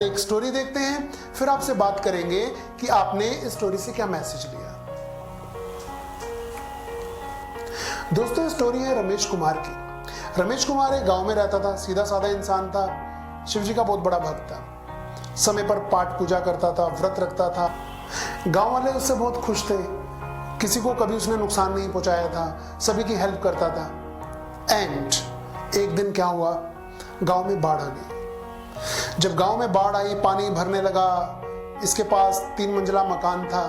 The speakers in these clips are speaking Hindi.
एक स्टोरी देखते हैं, फिर आपसे बात करेंगे कि आपने इस स्टोरी से क्या मैसेज लिया। दोस्तों, स्टोरी है रमेश कुमार की। रमेश कुमार एक गांव में रहता था, सीधा साधा इंसान था, शिव जी का बहुत बड़ा भक्त था, समय पर पाठ पूजा करता था, व्रत रखता था। गांव वाले उससे बहुत खुश थे, किसी को कभी उसने नुकसान नहीं पहुंचाया था, सभी की हेल्प करता था। एंड एक दिन क्या हुआ, गांव में बाढ़ आ गई। जब गांव में बाढ़ आई, पानी भरने लगा, इसके पास 3 मंजिला मकान था,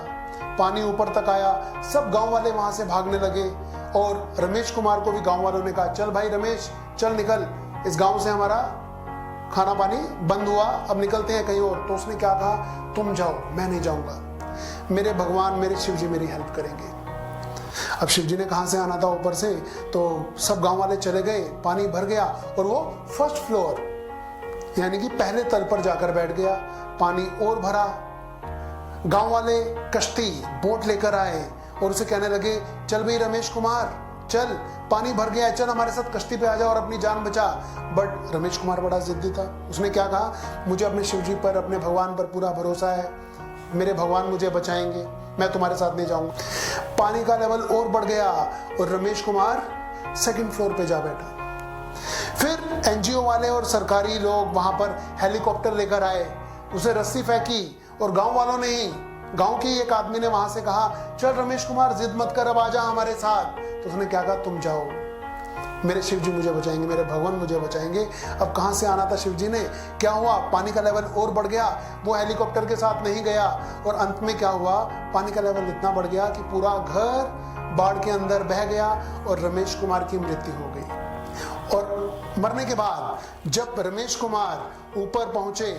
पानी ऊपर तक आया, सब गांव वाले वहां से भागने लगे और रमेश कुमार को भी गांव वालों ने कहा, चल भाई रमेश, चल निकल, इस गांव से हमारा खाना पानी बंद हुआ, अब निकलते हैं कहीं और। तो उसने क्या कहा, तुम जाओ, मैं नहीं जाऊंगा, मेरे भगवान मेरे शिव जी मेरी हेल्प करेंगे। अब शिव जी ने कहां से आना था ऊपर से, तो सब गांव वाले चले गए, पानी भर गया और वो फर्स्ट फ्लोर यानी कि पहले तल पर जाकर बैठ गया। पानी और भरा, गांव वाले कश्ती बोट लेकर आए और उसे कहने लगे, चल भाई रमेश कुमार, चल, पानी भर गया है, चल हमारे साथ कश्ती पे आ जा और अपनी जान बचा। बट रमेश कुमार बड़ा जिद्दी था, उसने क्या कहा, मुझे अपने शिव जी पर, अपने भगवान पर पूरा भरोसा है, मेरे भगवान मुझे बचाएंगे, मैं तुम्हारे साथ नहीं जाऊंगा। पानी का लेवल और बढ़ गया और रमेश कुमार 2nd फ्लोर पे जा बैठा। फिर एनजीओ वाले और सरकारी लोग वहां पर हेलीकॉप्टर लेकर आए, उसे रस्सी फेंकी और गांव वालों ने ही, गांव के एक आदमी ने वहां से कहा, चल रमेश कुमार, जिद मत कर, अब आजा हमारे साथ। तो उसने क्या कहा, तुम जाओ, मेरे शिव जी मुझे बचाएंगे, मेरे भगवान मुझे बचाएंगे। अब कहां से आना था शिव जी ने, क्या हुआ, पानी का लेवल और बढ़ गया, वो हेलीकॉप्टर के साथ नहीं गया और अंत में क्या हुआ, पानी का लेवल इतना बढ़ गया कि पूरा घर बाढ़ के अंदर बह गया और रमेश कुमार की मृत्यु हो गई। और मरने के बाद जब रमेश कुमार ऊपर पहुंचे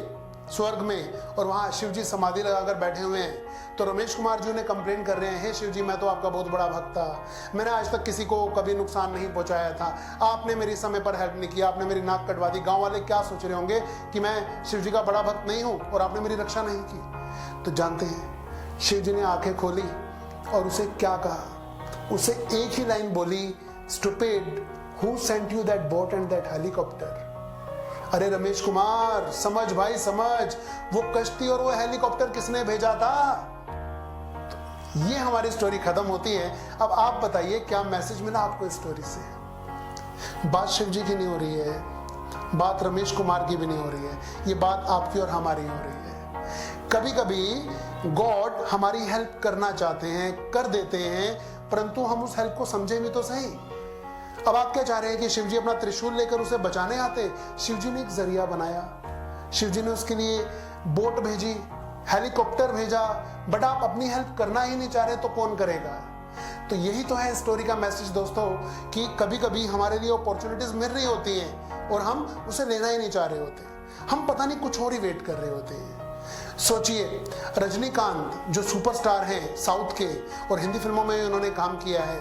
स्वर्ग में और वहां शिव जी समाधि लगाकर बैठे हुए हैं, तो रमेश कुमार जी ने कंप्लेन कर रहे हैं, हे शिव जी, मैं तो आपका बहुत बड़ा भक्त था, मैंने आज तक किसी को कभी नुकसान नहीं पहुंचाया था, आपने मेरी समय पर हेल्प नहीं किया, आपने मेरी नाक कटवा दी, गांव वाले क्या सोच रहे होंगे कि मैं शिव जी का बड़ा भक्त नहीं हूं और आपने मेरी रक्षा नहीं की। तो जानते हैं, शिव जी ने आंखें खोली और उसे क्या कहा, उसे एक ही लाइन बोली, stupid, Who sent you that boat and that helicopter? अरे रमेश कुमार, समझ भाई समझ, वो कश्ती और वो हेलीकॉप्टर किसने भेजा था। तो ये हमारी स्टोरी खत्म होती है। अब आप बताइए, क्या मैसेज मिला आपको इस स्टोरी से। बात शिव जी की नहीं हो रही है, बात रमेश कुमार की भी नहीं हो रही है, ये बात आपकी और हमारी हो रही है। कभी कभी गॉड हमारी हेल्प करना चाहते हैं, कर देते हैं, परंतु हम उस हेल्प को समझे भी तो सही। अब आप क्या चाह रहे हैं कि शिव जी अपना त्रिशूल लेकर उसे बचाने आते। शिव जी ने एक जरिया बनाया, शिव जी ने उसके लिए बोट भेजी, हेलीकॉप्टर भेजा, बट आप अपनी हेल्प करना ही नहीं चाह रहे तो कौन करेगा। तो यही तो है स्टोरी का मैसेज दोस्तों, कि कभी कभी हमारे लिए अपॉर्चुनिटीज मिल रही होती हैं और हम उसे लेना ही नहीं चाह रहे होते, हम पता नहीं कुछ और ही वेट कर रहे होते हैं। सोचिए, रजनीकांत जो सुपरस्टार हैं साउथ के और हिंदी फिल्मों में उन्होंने काम किया है,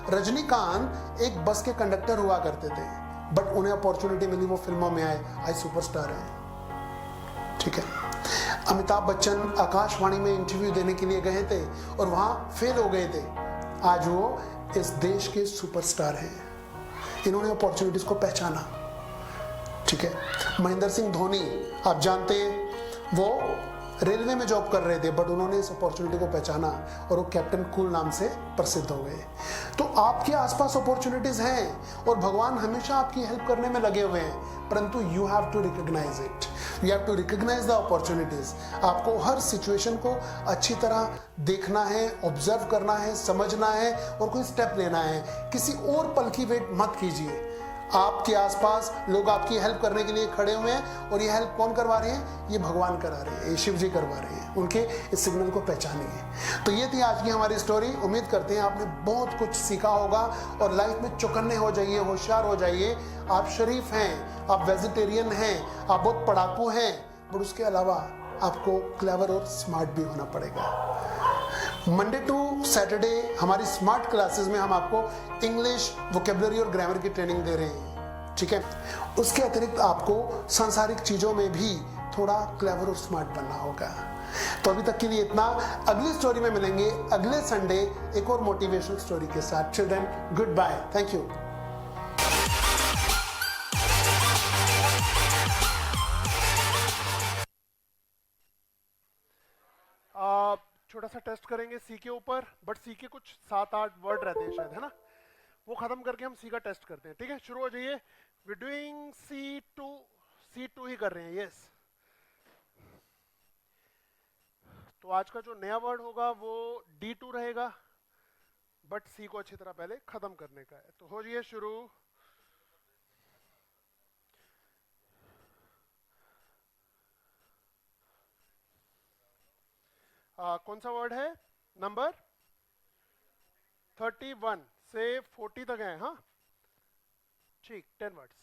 रजनीकांत एक बस के कंडक्टर हुआ करते थे, बट उन्हें अपॉर्चुनिटी मिली, वो फिल्मों में आए, आज सुपरस्टार हैं। ठीक है, अमिताभ बच्चन आकाशवाणी में इंटरव्यू देने के लिए गए थे और वहां फेल हो गए थे, आज वो इस देश के सुपरस्टार हैं। इन्होंने अपॉर्चुनिटीज को पहचाना। ठीक है, महेंद्र सिंह धोनी, आप जानते हैं, वो रेलवे में जॉब कर रहे थे, बट उन्होंने इस अपॉर्चुनिटी को पहचाना और वो कैप्टन कूल नाम से प्रसिद्ध हो गए। तो आपके आसपास अपॉर्चुनिटीज हैं और भगवान हमेशा आपकी हेल्प करने में लगे हुए हैं, परंतु you have to recognise it, you have to recognise the opportunities. आपको हर सिचुएशन को अच्छी तरह देखना है, ऑब्जर्व करना है, समझना है और कोई स्टेप लेना है। किसी और पल की वेट मत कीजिए। आपके आसपास लोग आपकी हेल्प करने के लिए खड़े हुए हैं और ये हेल्प कौन करवा रहे हैं, ये भगवान करा रहे हैं, ये शिव जी करवा रहे हैं। उनके इस सिग्नल को पहचानिए। तो ये थी आज की हमारी स्टोरी। उम्मीद करते हैं आपने बहुत कुछ सीखा होगा और लाइफ में चौकन्ने हो जाइए, होशियार हो जाइए। आप शरीफ हैं, आप वेजिटेरियन हैं, आप बहुत पढ़ाकू हैं, बट उसके अलावा आपको क्लेवर और स्मार्ट भी होना पड़ेगा। मंडे टू सैटरडे हमारी स्मार्ट क्लासेस में हम आपको इंग्लिश, वोकेबलरी और ग्रामर की ट्रेनिंग दे रहे हैं। ठीक है, उसके अतिरिक्त आपको सांसारिक चीजों में भी थोड़ा क्लेवर और स्मार्ट बनना होगा। तो अभी तक के लिए इतना। अगली स्टोरी में मिलेंगे अगले संडे एक और मोटिवेशनल स्टोरी के साथ। Children, good bye, thank you. छोटा सा टेस्ट करेंगे सी के ऊपर, बट सी के कुछ 7-8 वर्ड रहते हैं शायद, है ना, वो खत्म करके हम सी का टेस्ट करते हैं। ठीक है, शुरू हो जाइए। वी डूइंग सी टू ही कर रहे हैं, यस। तो आज का जो नया वर्ड होगा वो D2 रहेगा, बट सी को अच्छी तरह पहले खत्म करने का है। तो हो जाइए शुरू। कौन सा वर्ड है? नंबर 31 से 40 तक है, हाँ ठीक, 10 वर्ड्स।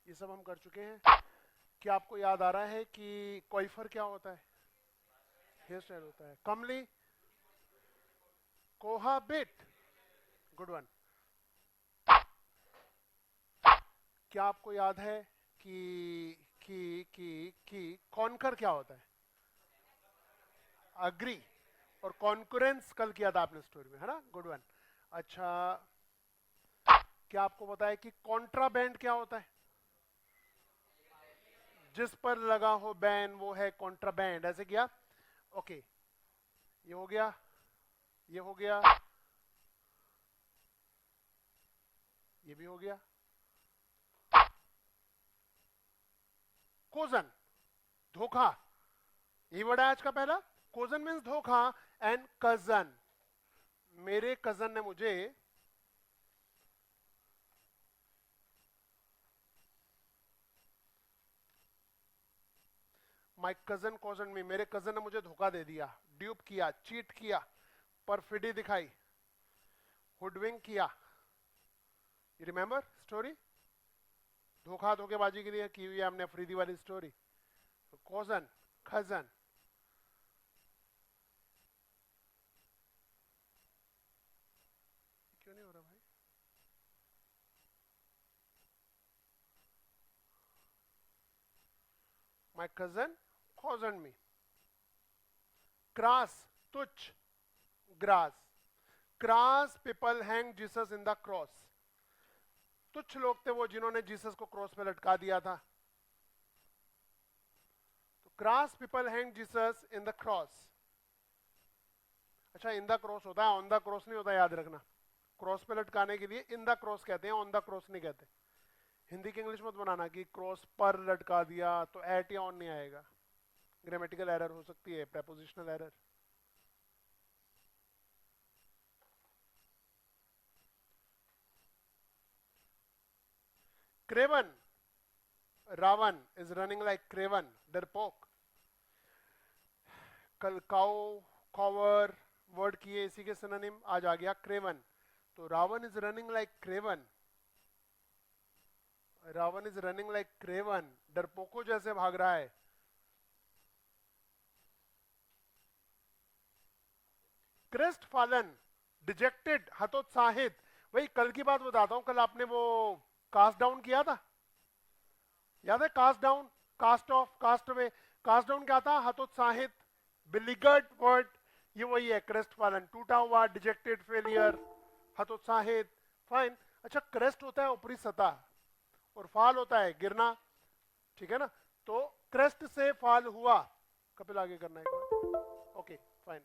ये सब हम कर चुके हैं। क्या आपको याद आ रहा है कि कोइफर क्या होता है? हेयर स्टाइल होता है। कमली, कोहाबिट, गुड वन। क्या आपको याद है कि कॉन्कर क्या होता है? अग्री। और कॉन्कुरेंस कल किया था आपने स्टोरी में, है ना, गुड वन। अच्छा, क्या आपको पता है कि कॉन्ट्राबैंड क्या होता है? जिस पर लगा हो बैन वो है कॉन्ट्राबैंड, ऐसे किया। ओके, ये हो गया, ये हो गया, ये भी हो गया। कोजन, धोखा, ये वर्ड है आज का पहला। कोजन मीन्स धोखा। एंड कजन, मेरे कजन ने मुझे, माई कजन कॉजन मी, मेरे कजन ने मुझे धोखा दे दिया, ड्यूप किया, चीट किया, परफिडी दिखाई, हुडविंग किया। You remember story? धोखा धोखेबाजी के लिए की हुई है हमने अफरीदी वाली स्टोरी। कॉजन, खजन। क्यों नहीं हो रहा भाई? My cousin cozen me. Crass, तुच्छ, gross. Crass people hang Jesus in the cross. तुच्छ लोग थे वो जिन्होंने जीसस को क्रॉस पे लटका दिया था। तो cross people hang Jesus in the cross. अच्छा, इन द क्रॉस होता है, ऑन द क्रॉस नहीं होता, याद रखना। क्रॉस पे लटकाने के लिए इन द क्रॉस कहते हैं, ऑन द क्रॉस नहीं कहते। हिंदी की इंग्लिश मत बनाना कि क्रॉस पर लटका दिया, तो एट या ऑन नहीं आएगा। ग्रामेटिकल एरर हो सकती है, prepositional error. Craven, Ravan is running like craven, डरपोक। कल काउ, कॉवर वर्ड किए, इसी के सिनोनिम आज आ गया क्रेवन। तो Ravan is running like craven, Ravan is running like craven, डरपोको जैसे भाग रहा है। क्रेस्ट फॉलन, डिजेक्टेड, हतोत्साहित। वही कल की बात बताता हूं, कल आपने वो कास्ट डाउन किया था, याद है? Cast down, cast off, cast away. Cast down क्या था? हतोत्साहित, बिलिगर्ड वर्ड, ये वही है क्रेस्ट फॉलन। टूटा हुआ, डिजेक्टेड, फेलियर, हतोत्साहित, फाइन। अच्छा, क्रेस्ट होता है ऊपरी सतह और फॉल होता है गिरना, ठीक है ना? तो क्रेस्ट से फॉल हुआ। कपिल आगे करना है एक बार, ओके फाइन।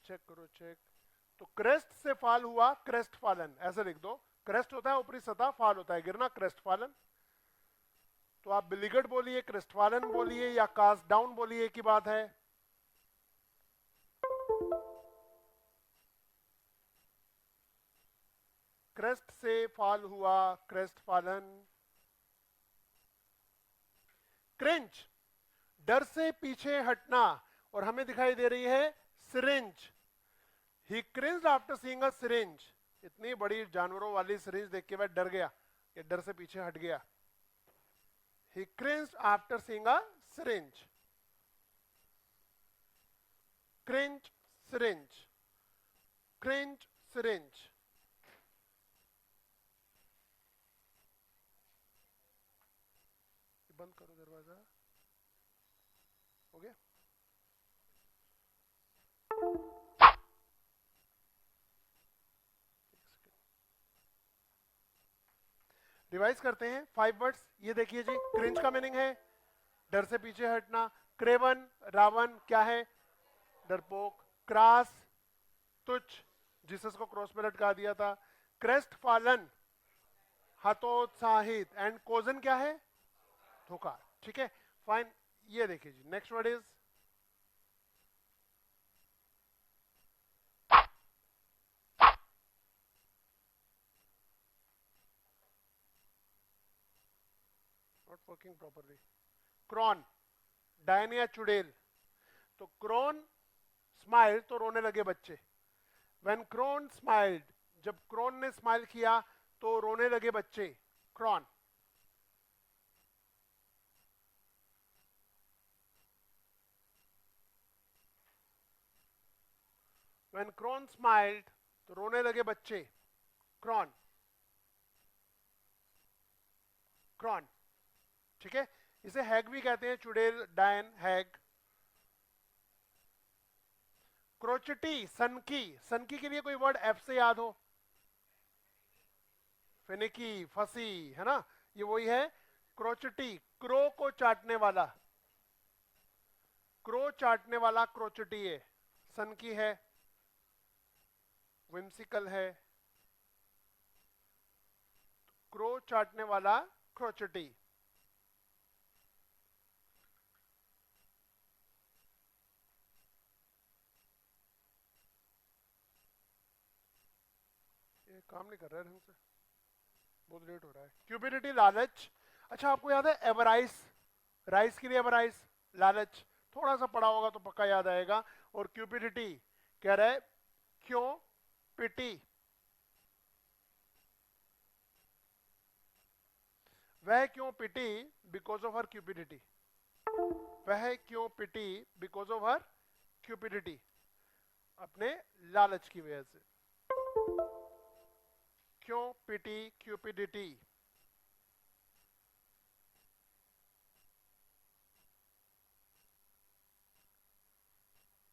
चेक करो, चेक। तो क्रेस्ट से फॉल हुआ, क्रेस्ट फॉलन, ऐसे लिख दो। क्रेस्ट होता है ऊपरी सतह, फॉल होता है गिरना, क्रेस्ट फॉलन। तो आप बिलिगर्ड बोलिए, क्रेस्ट फॉलन बोलिए, या कास्ट डाउन बोलिए, एक ही बात है। क्रेस्ट से फॉल हुआ, क्रेस्ट फॉलन। क्रिंच, डर से पीछे हटना, और हमें दिखाई दे रही है syringe. He cringed after seeing a syringe, इतनी बड़ी जानवरों वाली सिरिंज देख के वह डर गया, ये डर से पीछे हट गया। He cringed after seeing a syringe. Cringe, syringe. Cringe, syringe. बंद करो दरवाजा, हो गया? रिवाइज करते हैं 5 वर्ड्स। ये देखिए जी, क्रिंज का मीनिंग है डर से पीछे हटना। क्रेवन, रावण क्या है? डरपोक। क्रास, तुच्छ, जीसस को क्रॉस पे लटका दिया था। क्रेस्ट फॉलन, हतोत्साहित। एंड कोजन क्या है? धोखा। ठीक है, फाइन। ये देखिए जी, next word is not working properly. Crone, डायन या चुड़ैल। तो क्रोन स्माइल तो रोने लगे बच्चे। व्हेन क्रोन स्माइल्ड, जब क्रोन ने स्माइल किया तो रोने लगे बच्चे। क्रॉन। व्हेन क्रोन स्माइल्ड तो रोने लगे बच्चे। क्रॉन, क्रॉन। ठीक है, इसे हैग भी कहते हैं, चुड़ैल, डायन, हैग। क्रोचटी, सनकी। सनकी के लिए कोई वर्ड एफ से याद हो? फिनिकी, फसी, है ना? ये वही है क्रोचटी, क्रो को चाटने वाला। क्रो चाटने वाला क्रोचटी है। सनकी है, विम्सिकल है, क्रो चाटने वाला क्रोचटी। ये काम नहीं कर रहा है ढंग से, बहुत लेट हो रहा है। क्यूपिडिटी, लालच। अच्छा, आपको याद है एवराइस? राइस के लिए एवराइस, लालच। थोड़ा सा पढ़ा होगा तो पक्का याद आएगा। और क्यूपिडिटी कह रहा है क्यों पिटी, वह क्यों पिटी बिकॉज ऑफ हर क्यूपिडिटी। वह क्यों पिटी बिकॉज ऑफ हर क्यूपिडिटी, अपने लालच की वजह से। क्यों पिटी, क्यूपिडिटी।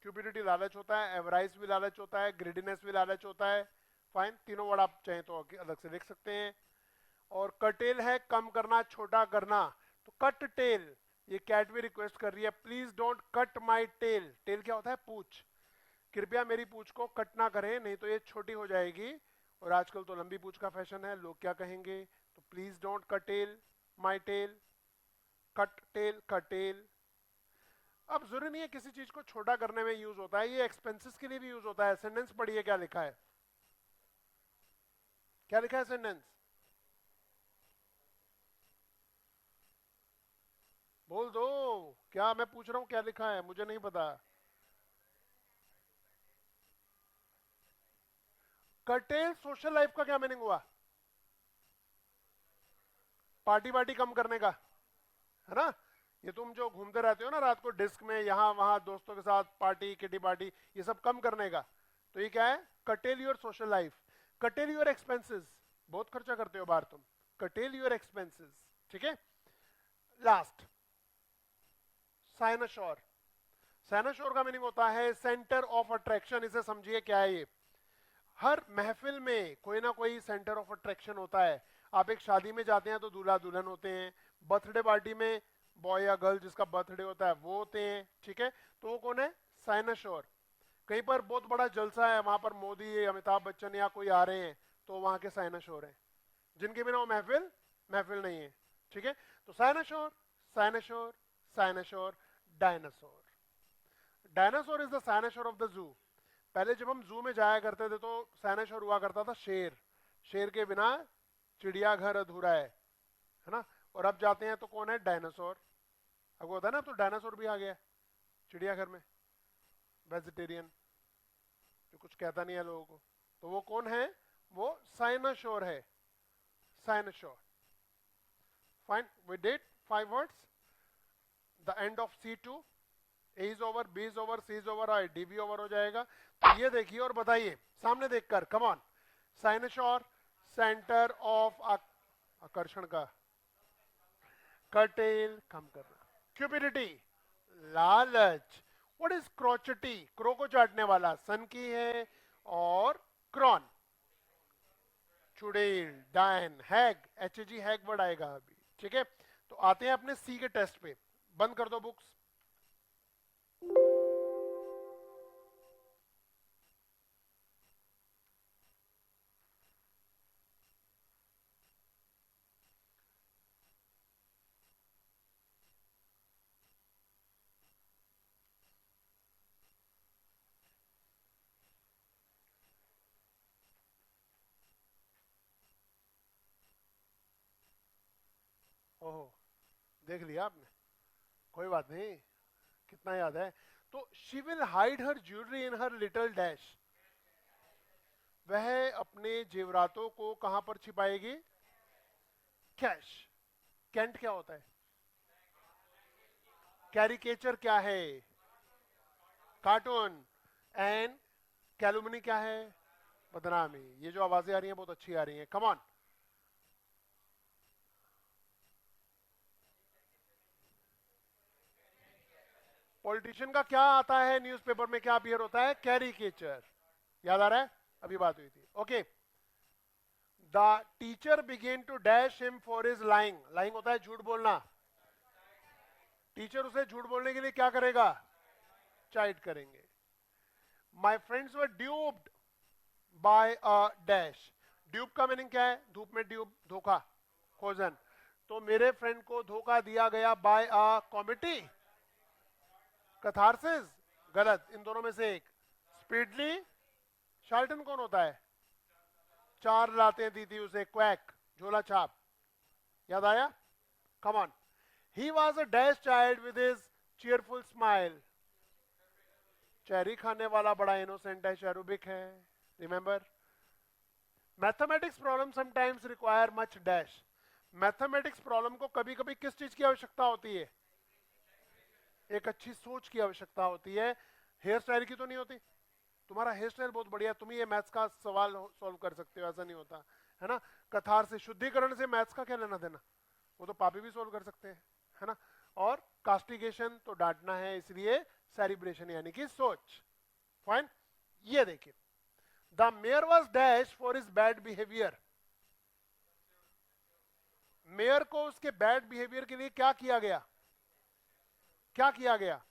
क्यूपिडिटी लालच होता है, एवराइस भी लालच होता है, ग्रिडीनेस भी लालच होता है। फाइन, तीनों वर्ड आप चाहें तो अलग से लिख सकते हैं। और कटेल है कम करना, छोटा करना। तो कट टेल, ये कैट भी रिक्वेस्ट कर रही है, please don't cut my tail. Tail क्या होता है? पूछ। कृपया मेरी पूछ को कट ना करें, नहीं तो ये छोटी हो जाएगी। और आजकल तो लंबी पूछ का फैशन है, लोग क्या कहेंगे। तो प्लीज डोंट कटेल माय टेल, कट टेल, कटेल। अब जरूरी नहीं है किसी चीज को छोटा करने में यूज होता है, ये एक्सपेंसेस के लिए भी यूज होता है। सेंटेंस पढ़िए क्या लिखा है, क्या लिखा है सेंटेंस? बोल दो, क्या मैं पूछ रहा हूं क्या लिखा है, मुझे नहीं पता। कर्टेल सोशल लाइफ का क्या मीनिंग हुआ? पार्टी वार्टी कम करने का, है ना? ये तुम जो घूमते रहते हो ना रात को डिस्क में, यहां वहां दोस्तों के साथ पार्टी, किटी पार्टी, ये सब कम करने का। तो ये क्या है? कटेल योर सोशल लाइफ, कटेल योर एक्सपेंसेस। बहुत खर्चा करते हो बाहर तुम, कटेल योर एक्सपेंसेस। ठीक है, लास्ट, साइनोशोर। साइनोशोर का मीनिंग होता है सेंटर ऑफ अट्रैक्शन। इसे समझिए क्या है ये। हर महफिल में कोई ना कोई सेंटर ऑफ अट्रैक्शन होता है। आप एक शादी में जाते हैं तो दूल्हा दुल्हन होते हैं, बर्थडे पार्टी में बॉय या गर्ल जिसका बर्थडे होता है वो होते हैं। ठीक है, तो वो कौन है? साइनोशोर। कहीं पर बहुत बड़ा जलसा है, वहां पर मोदी, अमिताभ बच्चन या कोई आ रहे हैं, तो वहां के साइनोशोर हैं, जिनके बिना वो महफिल महफिल नहीं है। ठीक है, तो cynosure, cynosure, cynosure, dinosaur. Dinosaur is the cynosure of the zoo. पहले जब हम जू में जाया करते थे तो साइनोशोर हुआ करता था शेर। शेर के बिना चिड़ियाघर अधूरा है ना? और अब जाते हैं तो कौन है? डायनासोर। अब होता है ना, अब तो डायनासोर भी आ गया चिड़ियाघर में, वेजिटेरियन, जो कुछ कहता नहीं है लोगों को। तो वो कौन है? वो साइनोशोर है, cynosure. Fine, we did 5 words. The end of C2, A is over, B is over, C is over, और D भी ओवर हो जाएगा। तो ये देखिए और बताइए सामने देखकर, come on. Cynosure, centre of आकर्षण का, कर्टेल कम करना, क्यूपिडिटी लालच। What is क्रोचटी? क्रो को चाटने वाला, सन की है। और क्रॉन, चुड़ैल, डायन, हैग, HAG हैग वर्ड आएगा अभी, ठीक है। तो आते हैं अपने सी के टेस्ट पे। बंद कर दो बुक्स। ओहो, देख लिया आपने, कोई बात नहीं, कितना याद है। तो she will hide her jewellery in her little dash, वह अपने जेवरातों को कहां पर छिपाएगी? कैश। कैंट क्या होता है? कैरिकेचर क्या है? कार्टून। एंड कैलुमनी क्या है? बदनामी। ये जो आवाजें आ रही हैं बहुत अच्छी आ रही हैं, कम ऑन। पॉलिटिशियन का क्या आता है न्यूज़पेपर में, क्या अपीयर होता है? कैरिकेचर। याद आ रहा है? अभी बात हुई थी, okay. The teacher began to dash him for his lying. Lying होता है झूठ बोलना। टीचर उसे झूठ बोलने के लिए क्या करेगा? चाइट करेंगे। My friends were duped by a dash. Dupe का मीनिंग क्या है? धूप में ड्यूब, धोखा, खोजन। तो मेरे फ्रेंड को धोखा दिया गया बाय अ कॉमेडी, कथारसिस, गलत, इन दोनों में से एक। स्पीडली, शार्टन कौन होता है? चार लातें दी थी उसे, क्वैक, झोला छाप। याद आया? Come on. He was a dash child with his cheerful smile. Cherry खाने वाला बड़ा इनोसेंट है, चेरुबिक है, remember. Mathematics problem sometimes require much dash. Mathematics problem को कभी कभी किस चीज की आवश्यकता होती है? एक अच्छी सोच की आवश्यकता होती है, हेयर स्टाइल की तो नहीं होती। तुम्हारा हेयर स्टाइल बहुत बढ़िया है, तुम ही ये मैथ्स का सवाल सॉल्व कर सकते हो, ऐसा नहीं होता है ना। कथार से, शुद्धिकरण से मैथ्स का क्या लेना देना, वो तो पापी भी सॉल्व कर सकते हैं, है ना। और कास्टिगेशन तो डांटना है, इसलिए सेलिब्रेशन यानी कि सोच। फाइन। ये देखिए, the mayor was dash for his bad behaviour. Mayor को उसके बैड बिहेवियर के लिए क्या किया गया? क्या किया गया?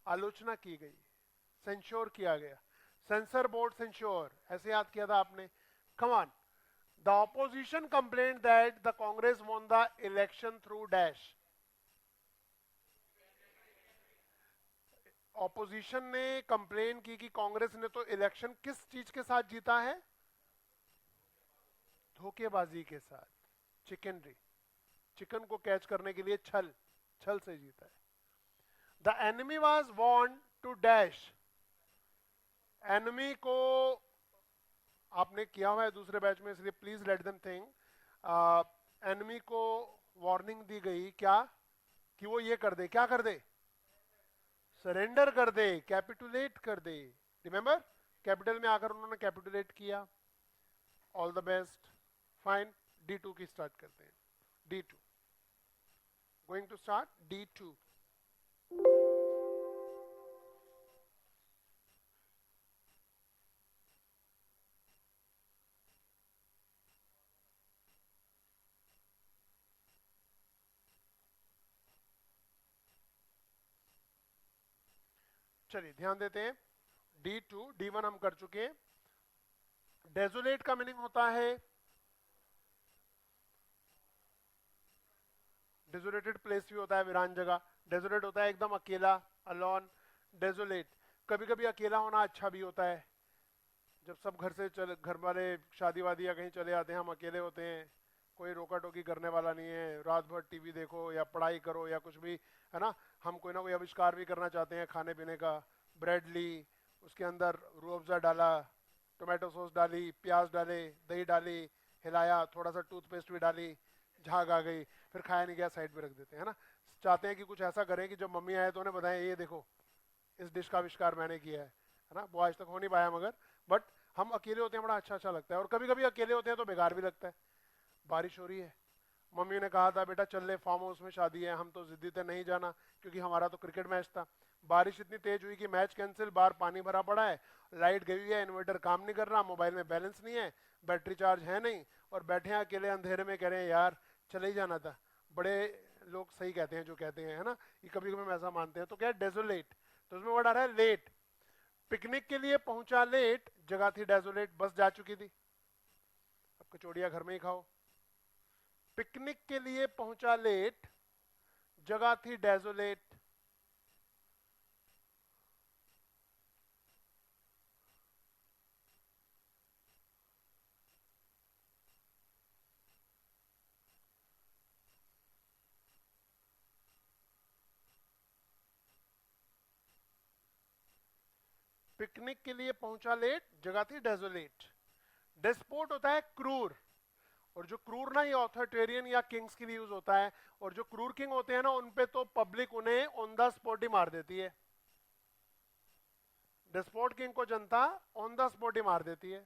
आलोचना की गई, सेंश्योर किया गया। सेंसर बोर्ड सेंश्योर, ऐसे याद किया था आपने। Come on. The opposition complaint that the Congress won the election through dash. Opposition ने कंप्लेन की कि कांग्रेस ने तो इलेक्शन किस चीज के साथ जीता है? धोखेबाजी के साथ, चिकनरी, चिकन को कैच करने के लिए छल, छल से जीता है। The enemy was want to dash. Enemy को आपने किया हुआ है दूसरे बैच में, इसलिए please let them think. Enemy को वार्निंग दी गई क्या? कि वो ये कर दे, क्या कर दे? सरेंडर कर दे, कैपिटुलेट कर दे। रिमेंबर, कैपिटल में आकर उन्होंने कैपिटुलेट किया। All the best. Fine. D2 की स्टार्ट करते हैं। D2 going to start D2। चलिए ध्यान देते हैं। D2, D1 हम कर चुके हैं। डेजोलेट का मीनिंग होता है, डेजोलेटेड प्लेस भी होता है, वीरान जगह। डेजोलेट होता है एकदम अकेला, अलोन। डेजोलेट, कभी कभी अकेला होना अच्छा भी होता है। जब सब घर से चले, घर वाले शादी वादी या कहीं चले आते हैं, हम अकेले होते हैं, कोई रोका टोकी करने वाला नहीं है, रात भर टीवी देखो या पढ़ाई करो या कुछ भी, है ना। हम कोई ना कोई आविष्कार भी करना चाहते हैं खाने पीने का। ब्रेड ली, उसके अंदर रूह अफ़ज़ा डाला, टोमेटो सॉस डाली, प्याज डाले, दही डाली, हिलाया, थोड़ा सा टूथपेस्ट भी डाली, झाग आ गई, फिर खाया नहीं गया, साइड में रख देते हैं ना। चाहते हैं कि कुछ ऐसा करें कि जब मम्मी आए तो उन्हें बताएं, ये देखो इस डिश का आविष्कार मैंने किया है ना। वो आज तक हो नहीं पाया मगर, बट हम अकेले होते हैं, बड़ा अच्छा अच्छा लगता है। और कभी कभी अकेले होते हैं तो बेकार भी लगता है। बारिश हो रही है, मम्मी ने कहा था बेटा चल ले, फार्म हाउस में शादी है, हम तो जिद्दी थे नहीं जाना क्योंकि हमारा तो क्रिकेट मैच था। बारिश इतनी तेज हुई कि मैच कैंसिल, बाहर पानी भरा पड़ा है, लाइट गई हुई है, इन्वर्टर काम नहीं कर रहा, मोबाइल में बैलेंस नहीं है, बैटरी चार्ज है नहीं, और बैठे हैं अकेले अंधेरे में, कह रहे हैं यार चले ही जाना था। बड़े लोग सही कहते हैं जो कहते हैं, है ना, ये कभी कभी हम ऐसा मानते हैं। तो क्या है, डेजोलेट, तो उसमें वर्ड आ रहा है लेट। पिकनिक के लिए पहुंचा लेट, जगह थी डेजोलेट, बस जा चुकी थी, अब कचौड़ियां घर में ही खाओ। पिकनिक के लिए पहुंचा लेट, जगह थी डेजोलेट। पिकनिक के लिए पहुंचा लेट, जगह थी डेजोलेट। डेस्पोट होता है क्रूर, और जो क्रूर ना ये ऑथोरिटेरियन या किंग्स के लिए यूज होता है, और जो क्रूर किंग होते हैं ना उन पे तो पब्लिक उन्हें ऑन द स्पॉट ही मार देती है। डेस्पोट किंग को जनता ऑन द स्पॉट ही मार देती है।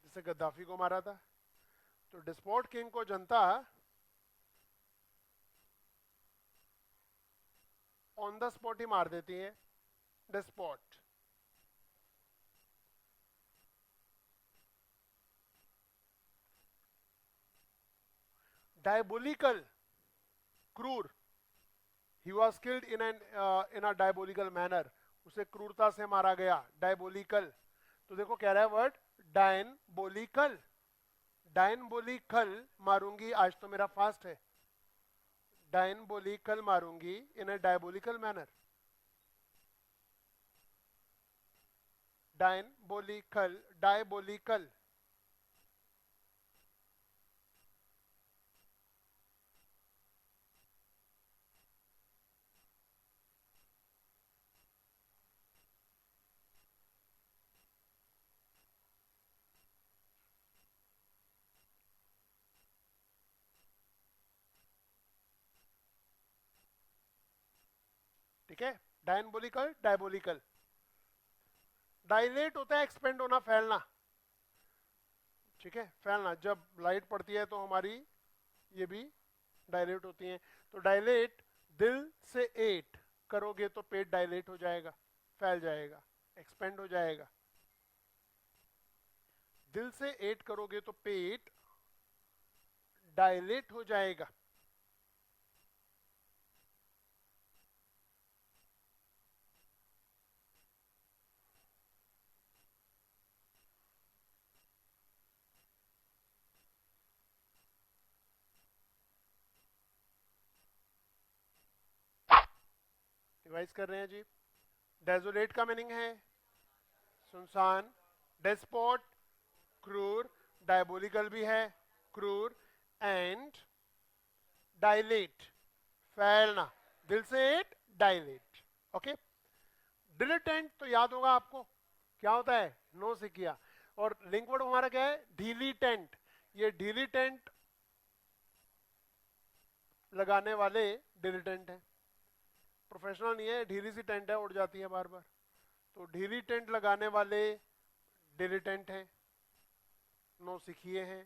जैसे गद्दाफी को मारा था, तो डेस्पोट किंग को जनता ऑन द स्पॉट ही मार देती है। डेस्पोट। डायबोलिकल, क्रूर, he was killed in a diabolical manner, उसे क्रूरता से मारा गया, डायबोलिकल। तो देखो कह रहा है वर्ड डायनबोलिकल, डायनबोलिकल मारूंगी, आज तो मेरा फास्ट है, डायनबोलिकल मारूंगी इन अ डायबोलिकल मैनर, डायनबोलिकल, डायबोलिकल। ठीक है, डायनबोलिकल, डायबोलिकल। डायलेट होता है एक्सपेंड होना, फैलना, ठीक है, फैलना। जब लाइट पड़ती है तो हमारी ये भी डायलेट होती हैं। तो डायलेट, दिल से एट करोगे तो पेट डायलेट हो जाएगा, फैल जाएगा, एक्सपेंड हो जाएगा। दिल से एट करोगे तो पेट डायलेट हो जाएगा। रिवाइज कर रहे हैं जी। डेजोलेट का मीनिंग है सुनसान, डेस्पोट क्रूर, डायबोलिकल भी है क्रूर, एंड डायलेट फैलना, दिल से एट डायलेट। ओके, डिलिटेंट तो याद होगा आपको, क्या होता है, नो से किया। और लिंक वर्ड हमारा क्या है, ढीली टेंट, ये ढीली टेंट लगाने वाले डिलिटेंट हैं, प्रोफेशनल नहीं है, ढीली सी टेंट है, उड़ जाती है बार बार, तो ढीली टेंट लगाने वाले डिलिटेंट हैं, नो सिखिए हैं।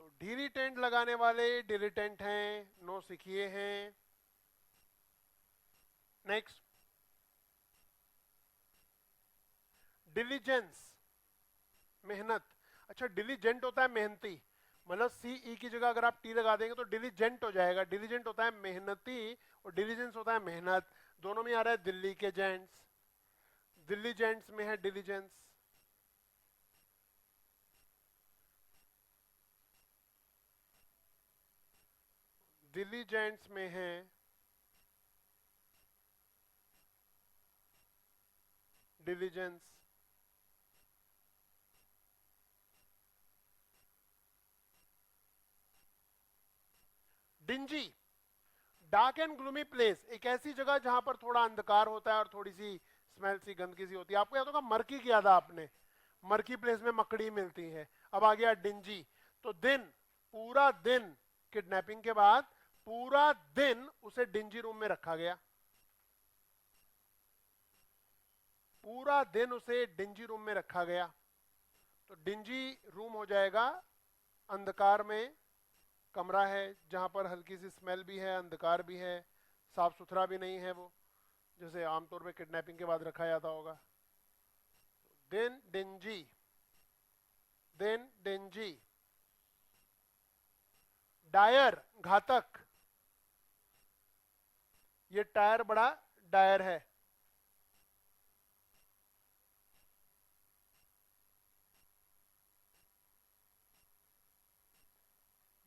तो ढीली टेंट लगाने वाले डिलिटेंट हैं, नो सिखिए हैं। नेक्स्ट, डिलीजेंस, मेहनत। अच्छा, डिलीजेंट होता है मेहनती, मतलब सी ई की जगह अगर आप टी लगा देंगे तो डिलीजेंट हो जाएगा। डिलीजेंट होता है मेहनती और डिलीजेंस होता है मेहनत, दोनों में आ रहा है दिल्ली के जेंट्स, दिल्ली जेंट्स में है डिलीजेंस। दिल्ली जेंट्स में है diligence. Dingy, dark and gloomy place, एक ऐसी जगह जहां पर थोड़ा अंधकार होता है और थोड़ी सी स्मेल सी, गंदगी सी होती है। आपको याद होगा मर्की किया था आपने, मर्की प्लेस में मकड़ी मिलती है। अब आ गया डिंजी, तो दिन, पूरा दिन, किडनैपिंग के बाद पूरा दिन उसे डिंजी रूम में रखा गया। पूरा दिन उसे डिंजी रूम में रखा गया, तो डिंजी रूम हो जाएगा अंधकार में कमरा है जहां पर हल्की सी स्मेल भी है, अंधकार भी है, साफ सुथरा भी नहीं है, वो जैसे आमतौर पे किडनैपिंग के बाद रखा जाता होगा। Then dingy, then dingy. Dire, घातक, ये टायर बड़ा डायर है।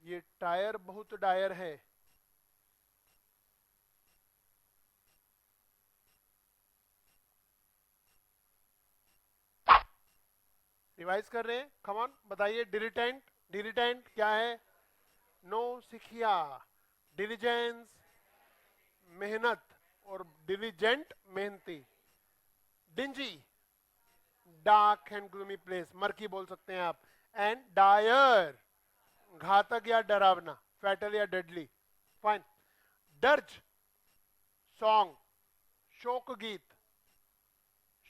ये टायर बहुत डायर है। रिवाइज कर रहे हैं, कम ऑन बताइए। डिलिटेंट, डिलिटेंट क्या है? नो सिखिया, डिलीजेंस मेहनत, और डिलीजेंट मेहनती। Dingy, dark and gloomy place, murky बोल सकते हैं आप। एंड डायर, घातक या डरावना, फैटल या डेडली। फाइन। डर्ज, सॉन्ग, शोक गीत,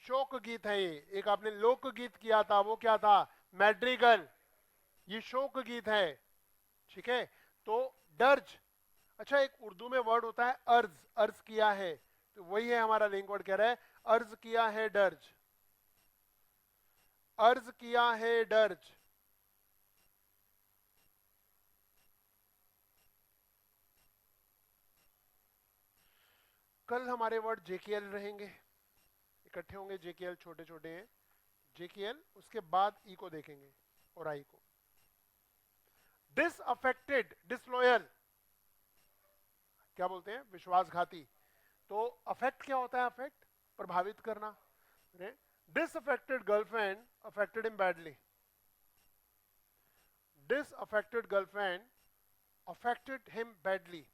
शोक गीत है ये। एक आपने लोक गीत किया था, वो क्या था? मैड्रिगल। ये शोक गीत है, ठीक है। तो डर्ज, अच्छा एक उर्दू में वर्ड होता है अर्ज, अर्ज किया है, तो वही है हमारा लिंक वर्ड, कह रहा है अर्ज किया है डर्ज, अर्ज किया है डर्ज। कल हमारे वर्ड जेकेएल रहेंगे, इकट्ठे होंगे। जेकेएल छोटे छोटे हैं, जेकेएल उसके बाद ई को देखेंगे और आई को। डिसअफेक्टेड, डिसलॉयल, क्या बोलते हैं? विश्वासघाती। तो अफेक्ट क्या होता है? अफेक्ट, प्रभावित करना। Disaffected girlfriend affected him badly, disaffected girlfriend affected him badly.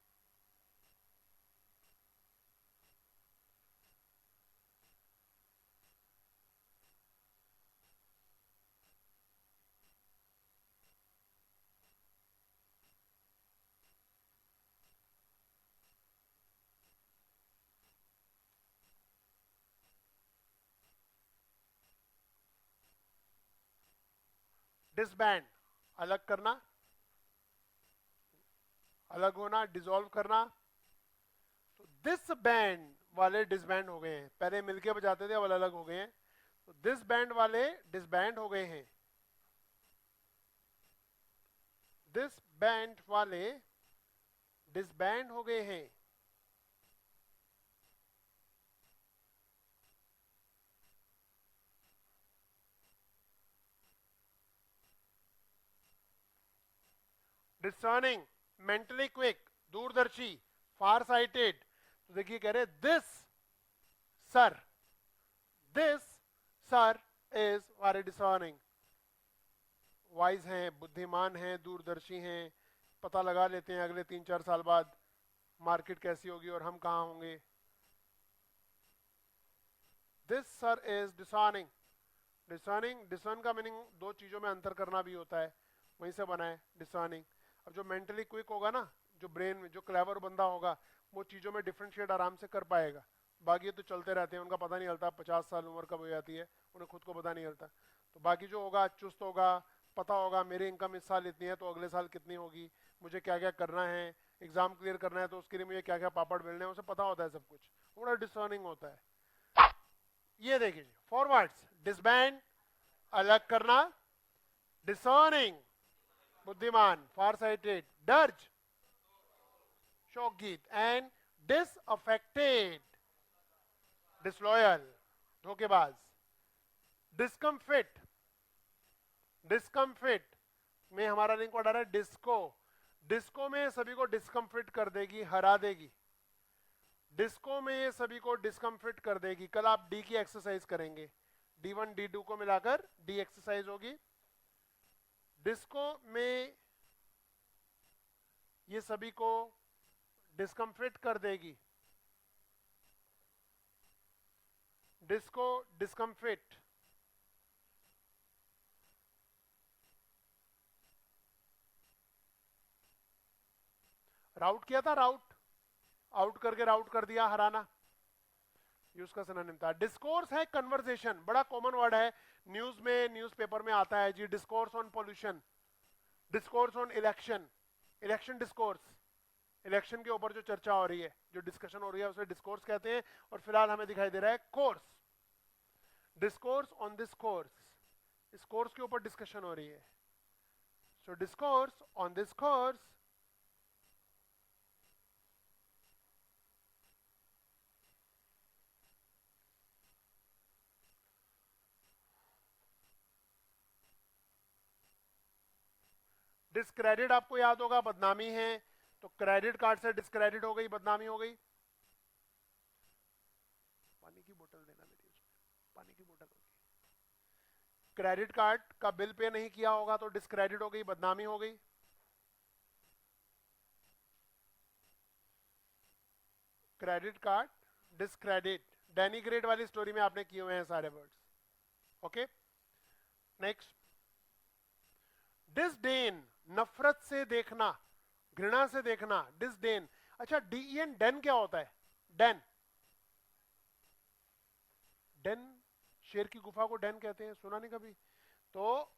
Disband, अलग करना, अलग होना, डिसॉल्व करना। तो दिस बैंड वाले डिसबैंड हो गए हैं, पहले मिलके बजाते थे, अब अलग हो गए हैं। तो दिस बैंड वाले डिसबैंड हो गए हैं, दिस बैंड वाले डिसबैंड हो गए हैं। डिसर्निंग, मेंटली क्विक, दूरदर्शी, फार साइटेड। तो देखिए कह रहे this sir, this sir is very discerning, wise हैं, बुद्धिमान हैं, दूरदर्शी हैं, पता लगा लेते हैं अगले 3-4 साल बाद मार्केट कैसी होगी और हम कहाँ होंगे। This sir is discerning, discerning, discern का मीनिंग दो चीजों में अंतर करना भी होता है, वहीं से बना है डिसर्निंग। अब जो मेंटली क्विक होगा ना, जो ब्रेन में जो क्लेवर बंदा होगा, वो चीजों में डिफरेंशिएट आराम से कर पाएगा। बाकी तो चलते रहते हैं, उनका पता नहीं चलता 50 साल उम्र कब हो जाती है, उन्हें खुद को पता नहीं चलता। तो बाकी जो होगा चुस्त होगा, पता होगा मेरी इनकम इस साल इतनी है तो अगले साल कितनी होगी, मुझे क्या क्या करना है, एग्जाम क्लियर करना है तो उसके लिए मुझे क्या क्या पापड़ बेलने हैं, उसे पता होता है सब कुछ, बड़ा डिसर्निंग होता है। ये देखिए फॉरवर्ड्स, डिसबैंड अलग करना, डिसर्निंग बुद्धिमान, फार साइटेड, डर्ज शोक गीत, एंड डिसअफेक्टेड डिसलॉयल धोखेबाज। डिस्कम्फिट, डिस्कम्फिट में हमारा लिंक वर्ड आ रहा है डिस्को, डिस्को में सभी को डिस्कम्फिट कर देगी, हरा देगी, डिस्को में ये सभी को डिस्कम्फिट कर देगी। कल आप डी की एक्सरसाइज करेंगे, D1 D2 को मिलाकर डी एक्सरसाइज होगी। डिस्को में ये सभी को डिस्कम्फिट कर देगी, डिस्को डिस्कम्फिट। राउट किया था, राउट, आउट करके राउट कर दिया, हराना। ये उसका सिनोनिम था। डिस्कोर्स है कन्वर्सेशन, बड़ा कॉमन वर्ड है, न्यूज में, न्यूज़पेपर में आता है जी। Discourse on pollution, discourse on election, election discourse, election के ऊपर जो चर्चा हो रही है, जो डिस्कशन हो रही है, उसे डिस्कोर्स कहते हैं। और फिलहाल हमें दिखाई दे रहा है course, discourse on this course, इस कोर्स के ऊपर डिस्कशन हो रही है। So discourse on this course. Discredit आपको याद होगा बदनामी है, तो क्रेडिट कार्ड से डिस्क्रेडिट हो गई, बदनामी हो गई। पानी की बोतल देना मेरी, उसमें पानी की बोतल होगी। क्रेडिट कार्ड का बिल पे नहीं किया होगा तो डिस्क्रेडिट हो गई, बदनामी हो गई। क्रेडिट कार्ड डिस्क्रेडिट, डेनिग्रेट वाली स्टोरी में आपने किए हुए हैं सारे वर्ड्स। Okay, next. डिसडेन, नफरत से देखना, घृणा से देखना, डिसडेन। अच्छा, डीईएन, डेन क्या होता है? डेन, डेन, शेर की गुफा को डेन कहते हैं, सुना नहीं कभी? तो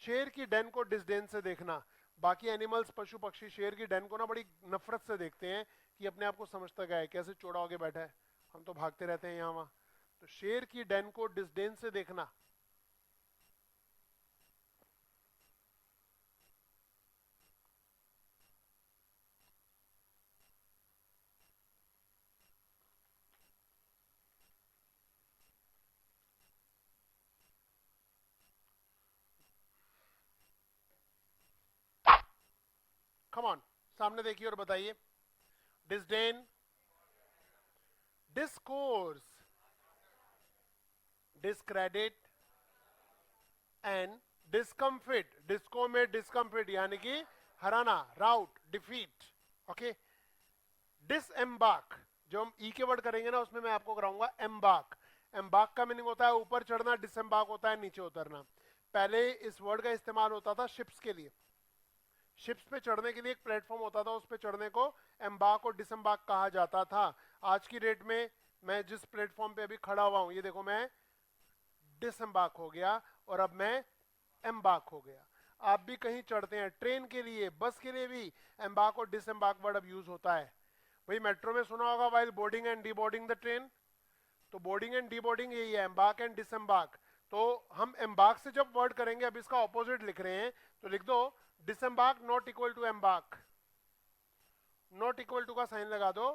शेर की डेन को डिसडेन से देखना। बाकी एनिमल्स, पशु पक्षी, शेर की डेन को ना बड़ी नफरत से देखते हैं कि अपने आप को समझता क्या है, कैसे चौड़ा होके बैठा है, हम तो भागते रहते हैं यहाँ वहां। तो शेर की डेन को डिसडेन से देखना। कम ऑन, सामने देखिए और बताइए। Disdain, discourse, discredit and डिस्कम्फिट। Disco में डिस्कम्फिट यानी कि हराना, राउट, डिफीट। ओके, डिसएम्बार्क, जो हम ई के वर्ड करेंगे ना उसमें मैं आपको कराऊंगा एम्बार्क। एम्बार्क का मीनिंग होता है ऊपर चढ़ना, डिसएम्बार्क होता है नीचे उतरना। पहले इस वर्ड का इस्तेमाल होता था शिप्स के लिए, शिप्स पे चढ़ने के लिए एक प्लेटफॉर्म होता था, उस पे चढ़ने को एम्बार्क और डिसएम्बार्क कहा जाता था। आज की डेट में मैं जिस प्लेटफॉर्म पे अभी खड़ा हुआ हूं, ये देखो, मैं डिसएम्बार्क हो गया और अब मैं एम्बार्क हो गया। आप भी कहीं चढ़ते हैं, ट्रेन के लिए, बस के लिए भी एम्बार्क और डिसएम्बार्क वर्ड अब यूज होता है। भाई मेट्रो में सुना होगा while boarding and deboarding the train, तो बोर्डिंग एंड डीबोर्डिंग यही है, एम्बार्क एंड डिसएम्बार्क। तो हम एम्बार्क से जब वर्ड करेंगे, अब इसका ऑपोजिट लिख रहे हैं, तो लिख दो disembark not equal to embark, not equal to का साइन लगा दो,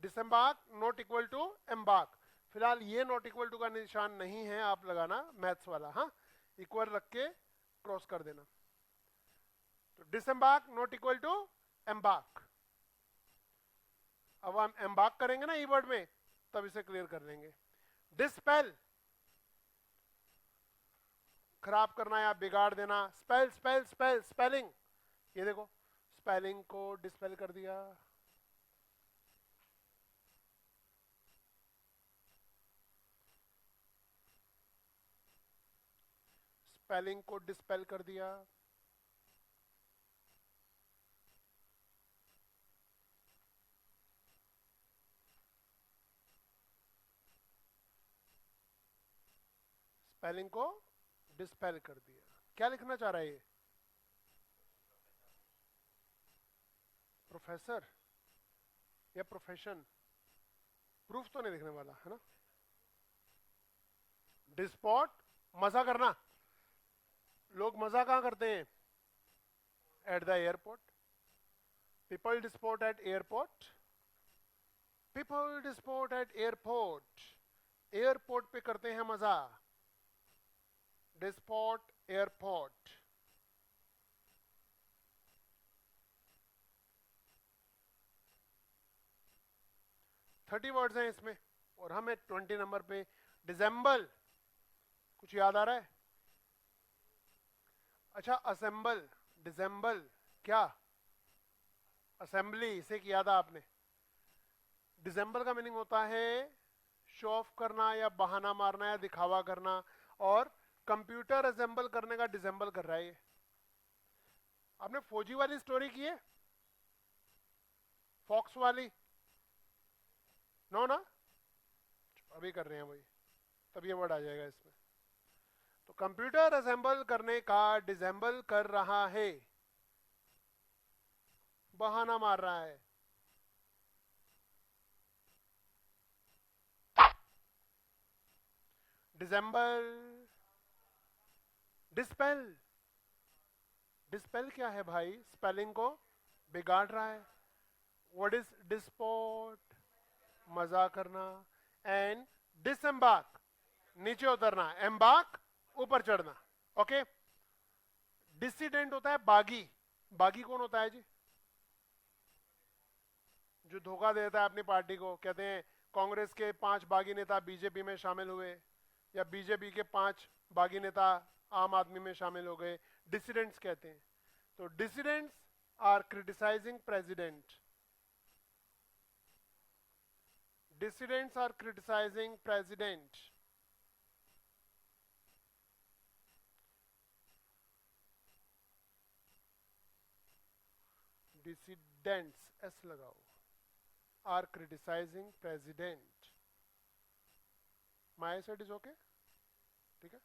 disembark not equal to embark. फिलहाल ये नॉट इक्वल टू का निशान नहीं है, आप लगाना मैथ्स वाला, हाँ, इक्वल रख के क्रॉस कर देना। तो डिसएम्बार्क नॉट इक्वल टू एम्बार्क। अब हम एम्बार्क करेंगे ना ई वर्ड में, तब इसे क्लियर कर लेंगे। डिस्पेल, खराब करना या बिगाड़ देना। स्पेल, स्पेल, स्पेल, स्पेलिंग, ये देखो, स्पेलिंग को डिस्पेल कर दिया। स्पेलिंग को डिस्पेल कर दिया। स्पेलिंग को डिस्पेल कर दिया। क्या लिखना चाह रहा है ये? प्रोफेसर या प्रोफेशन? प्रूफ तो नहीं लिखने वाला है ना। डिस्पॉट, मजा करना। लोग मजा कहां करते हैं? At the airport. People disport at airport, people disport at airport. Airport पे करते हैं मजा, डिस्पोर्ट एयरपोर्ट। थर्टी वर्ड्स हैं इसमें और हमें 20 नंबर पे। डिसेंबल, कुछ याद आ रहा है? अच्छा, असेंबल, डिसेंबल क्या? असेंबली, इसे किया था आपने। डिसेंबल का मीनिंग होता है शो ऑफ करना या बहाना मारना या दिखावा करना, और कंप्यूटर असेंबल करने का डिसेंबल कर रहा है ये। आपने फौजी वाली स्टोरी की है, फॉक्स वाली? नो ना? अभी कर रहे हैं वही, तब ये वर्ड आ जाएगा इसमें। तो कंप्यूटर असेंबल करने का डिसेंबल कर रहा है, बहाना मार रहा है। डिसेंबल, डिस्पेल, डिस्पेल क्या है भाई? स्पेलिंग को बिगाड़ रहा है। What is disport? मजा करना। एंड डिसएम्बार्क, नीचे उतरना। एम्बार्क, ऊपर चढ़ना। ओके। डिसिडेंट होता है बागी। बागी कौन होता है जी? जो धोखा देता है अपनी पार्टी को। कहते हैं कांग्रेस के 5 बागी नेता बीजेपी में शामिल हुए, या बीजेपी के 5 बागी नेता आम आदमी में शामिल हो गए, डिसिडेंट्स कहते हैं। तो dissidents are criticising president. Dissidents are criticizing president. Dissidents S लगाओ, are criticizing president. My side is okay? ठीक है?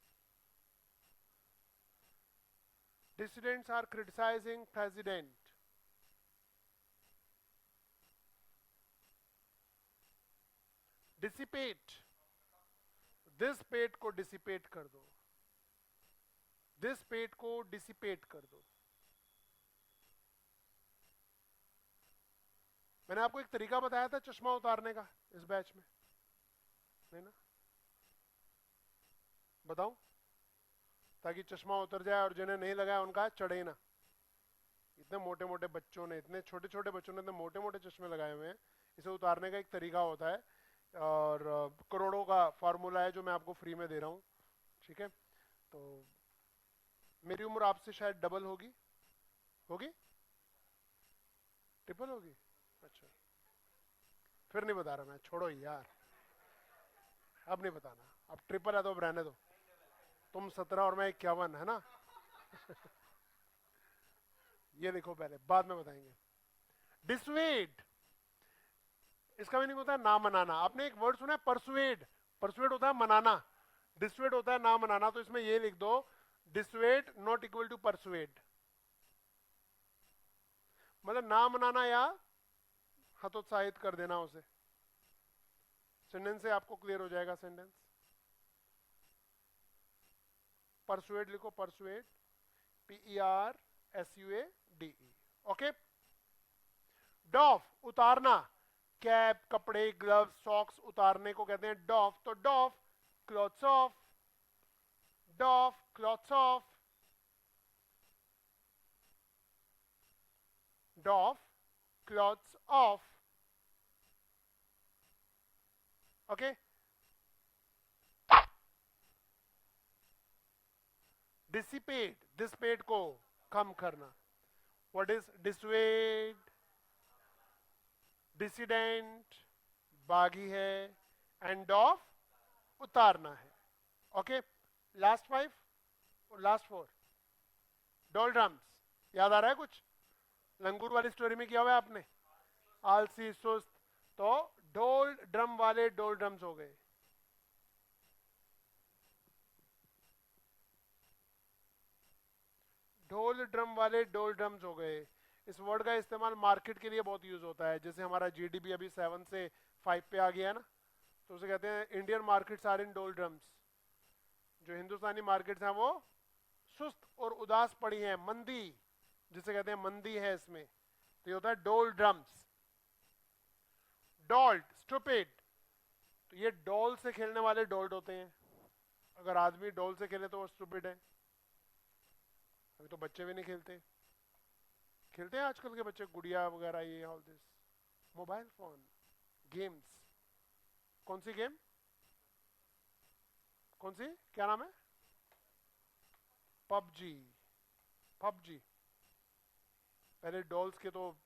Dissidents are criticizing president. Dissipate, dissipate को dissipate कर दो, dissipate को dissipate कर दो। मैंने आपको एक तरीका बताया था चश्मा उतारने का इस बैच में, नहीं ना? बताऊं, ताकि चश्मा उतर जाए और जिन्हें नहीं लगाया उनका चढ़े ना। इतने मोटे मोटे बच्चों ने, इतने छोटे छोटे बच्चों ने इतने मोटे मोटे चश्मे लगाए हुए हैं। इसे उतारने का एक तरीका होता है, और करोड़ों का फार्मूला है जो मैं आपको फ्री में दे रहा हूँ। ठीक है? तो मेरी उम्र आपसे शायद डबल होगी, होगी, ट्रिपल होगी। अच्छा, फिर नहीं बता रहा मैं, छोड़ो यार, अब नहीं बताना। अब ट्रिपल है तो अब रहने दो। तुम 17 और मैं 51, है ना? ये देखो पहले, बाद में बताएंगे। डिसवेड, इसका मीनिंग होता है ना मनाना। आपने एक वर्ड सुना है परसुएड? परसुएड होता है मनाना, डिसवेड होता है ना मनाना। तो इसमें ये लिख दो, dissuade not equal to persuade. मतलब ना मनाना या हतोत्साहित कर देना उसे। सेंटेंस से आपको क्लियर हो जाएगा सेंटेंस। परसुएड लिखो, परसुएड, PERSUADE। ओके। डॉफ, उतारना। कैप, कपड़े, ग्लव्स, सॉक्स उतारने को कहते हैं डॉफ। तो doff, clothes off, doff, clothes off, doff, clothes off. Okay. Dissipate, dissipate को कम करना। What is dissuade? डिसिडेंट बागी है, एंड ऑफ उतारना है। ओके। लास्ट 5 और लास्ट 4। डोलड्रम्स, याद आ रहा है कुछ? लंगूर वाली स्टोरी में किया हुआ है आपने, आलसी, सुस्त। तो डोल ड्रम वाले डोलड्रम्स हो गए। ढोल ड्रम वाले डोल ड्रम्स हो गए। इस वर्ड का इस्तेमाल मार्केट के लिए बहुत यूज होता है। जैसे हमारा जीडीपी अभी 7 से 5 पे आ गया है ना, तो उसे कहते हैं इंडियन मार्केट्स आर इन डोल ड्रम्स। जो हिंदुस्तानी मार्केट्स हैं वो सुस्त और उदास पड़ी हैं, मंदी जिसे कहते हैं, मंदी है इसमें। तो ये होता है डोल ड्रम्स। डॉल्ट, स्टूपिड, तो ये डॉल से खेलने वाले डॉल्ट होते हैं। अगर आदमी डॉल से खेले तो वो स्टूपिड है। अभी तो बच्चे भी नहीं खेलते। खेलते हैं आजकल के बच्चे गुड़िया वगैरह, ये all this, mobile phone games. कौन सी गेम? कौन सी, क्या नाम है? पबजी। पबजी। पहले डॉल्स के तो